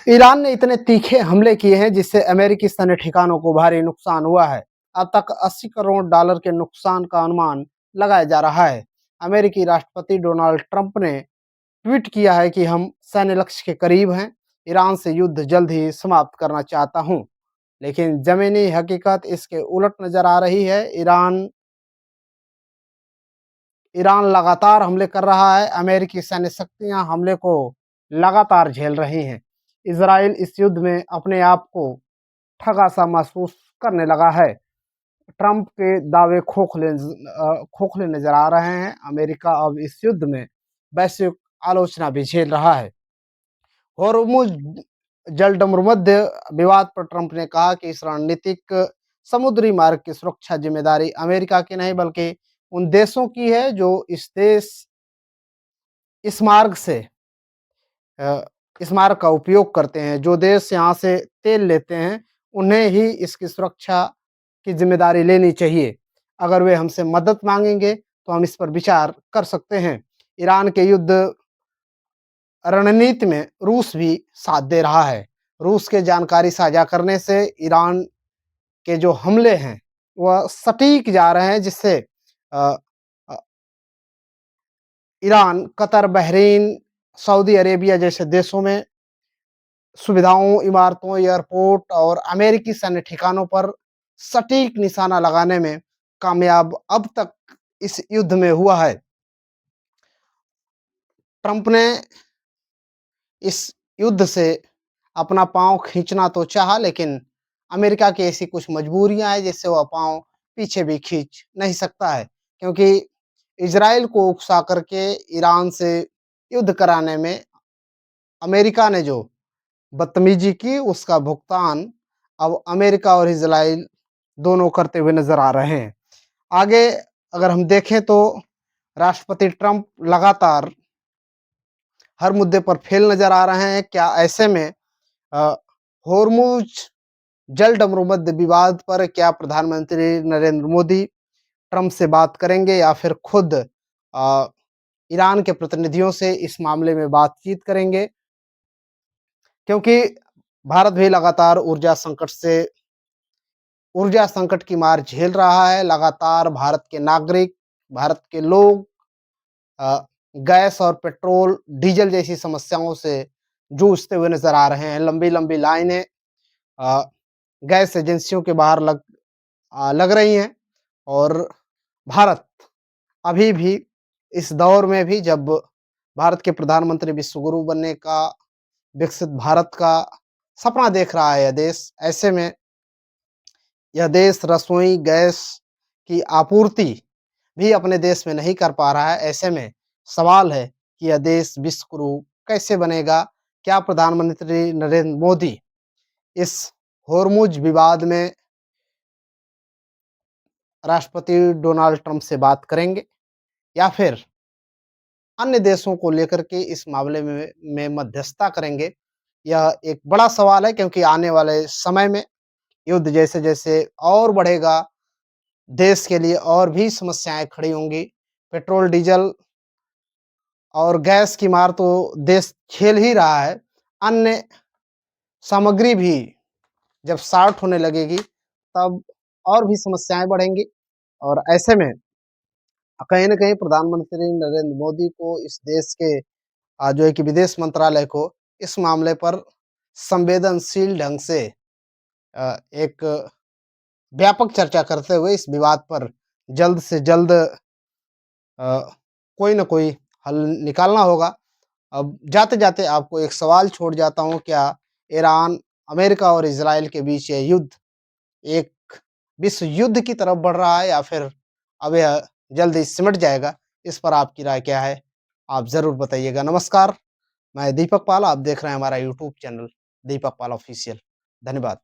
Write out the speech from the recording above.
Iran ने इतने तीखे हमले किए हैं जिससे अमेरिकी सैन्य ठिकानों को भारी नुकसान हुआ है। अब तक 80 करोड़ डॉलर के नुकसान का अनुमान लगाया जा रहा है। अमेरिकी राष्ट्रपति डोनाल्ड ट्रंप ने ट्वीट किया है कि हम सैन्य लक्ष्य के करीब हैं। ईरान से युद्ध जल्द ही समाप्त करना चाहता हूं, लेकिन जमीनी हकीकत इसके उलट नजर आ रही है। ईरान लगातार हमले कर रहा है। अमेरिकी सैन्य शक्तियां हमले को लगातार झेल रही हैं। इजराइल इस युद्ध में अपने आप को ठगा सा महसूस करने लगा है। ट्रंप के दावे खोखले नजर आ रहे हैं। अमेरिका अब इस युद्ध में वैश्विक आलोचना भी झेल रहा है। होर्मुज जलडमरुमध्य विवाद पर ट्रंप ने कहा कि इस रणनीतिक समुद्री मार्ग की सुरक्षा जिम्मेदारी अमेरिका की नहीं बल्कि उन देशों की है जो इस मार्ग से इस मार्ग का उपयोग करते हैं। जो देश यहाँ से तेल लेते हैं उन्हें ही इसकी सुरक्षा की जिम्मेदारी लेनी चाहिए। अगर वे हमसे मदद मांगेंगे तो हम इस पर विचार कर सकते हैं। ईरान के युद्ध रणनीति में रूस भी साथ दे रहा है। रूस के जानकारी साझा करने से ईरान के जो हमले हैं वह सटीक जा रहे हैं, जिससे Iran, Qatar, Bahrain, Saudi Arabia जैसे देशों में सुविधाओं, इमारतों, एयरपोर्ट और अमेरिकी सैन्य ठिकानों पर सटीक निशाना लगाने में कामयाब अब तक इस युद्ध में हुआ है। ट्रंप ने इस युद्ध से अपना पाँव खींचना तो चाहा, लेकिन अमेरिका की ऐसी कुछ मजबूरियां हैं जिससे वह पाँव पीछे भी खींच नहीं सकता है, क्योंकि इजराइल को उकसा करके ईरान से युद्ध कराने में अमेरिका ने जो बदतमीजी की उसका भुगतान अब अमेरिका और इजराइल दोनों करते हुए नजर आ रहे हैं। आगे अगर हम देखें तो राष्ट्रपति ट्रंप लगातार हर मुद्दे पर फेल नजर आ रहे हैं। क्या ऐसे में होर्मुज जलडमरुमध्य विवाद पर क्या प्रधानमंत्री नरेंद्र मोदी ट्रंप से बात करेंगे या फिर खुद ईरान के प्रतिनिधियों से इस मामले में बातचीत करेंगे? क्योंकि भारत भी लगातार ऊर्जा संकट की मार झेल रहा है। लगातार भारत के नागरिक, भारत के लोग गैस और पेट्रोल, डीजल जैसी समस्याओं से जूझते हुए नजर आ रहे हैं। लंबी-लंबी लाइनें गैस एजेंसियों के बाहर लग रही हैं और भारत अभी भी इस दौर में भी, जब भारत के प्रधानमंत्री विश्वगुरु बनने का, विकसित भारत का सपना देख रहा है यह देश, ऐसे में यह देश रसोई गैस की आपूर्ति भी अपने देश में नहीं कर पा रहा है। ऐसे में सवाल है कि यह देश विश्वगुरु कैसे बनेगा? क्या प्रधानमंत्री नरेंद्र मोदी इस होर्मुज विवाद में राष्ट्रपति डोनाल्ड ट्रंप से बात करेंगे या फिर अन्य देशों को लेकर के इस मामले में मध्यस्थता करेंगे? यह एक बड़ा सवाल है, क्योंकि आने वाले समय में युद्ध जैसे-जैसे और बढ़ेगा, देश के लिए और भी समस्याएँ खड़ी होंगी। पेट्रोल, डीजल और गैस की मार तो देश झेल ही रहा है। अन्य सामग्री भी जब शॉर्ट होने लगेगी, तब और भी समस्याएँ बढ़ेंगी और ऐसे में कहीं न कहीं प्रधानमंत्री नरेंद्र मोदी को इस देश के जो है कि विदेश मंत्रालय को इस मामले पर संवेदनशील ढंग से एक व्यापक चर्चा करते हुए इस विवाद पर जल्द से जल्द कोई न कोई हल निकालना होगा। अब जाते-जाते आपको एक सवाल छोड़ जाता हूँ, क्या ईरान, अमेरिका और इज़राइल के बीच ये युद्ध एक विश्व युद्ध की तरफ बढ़ रहा है या फिर अब यह जल्द ही सिमट जाएगा? इस पर आपकी राय क्या है? आप ज़रूर बताइएगा। नमस्कार, मैं दीपक पाल, आप देख रहे हैं हमारा यूट्यूब चैनल दीपक पाल ऑफ़िशियल। धन्यवाद।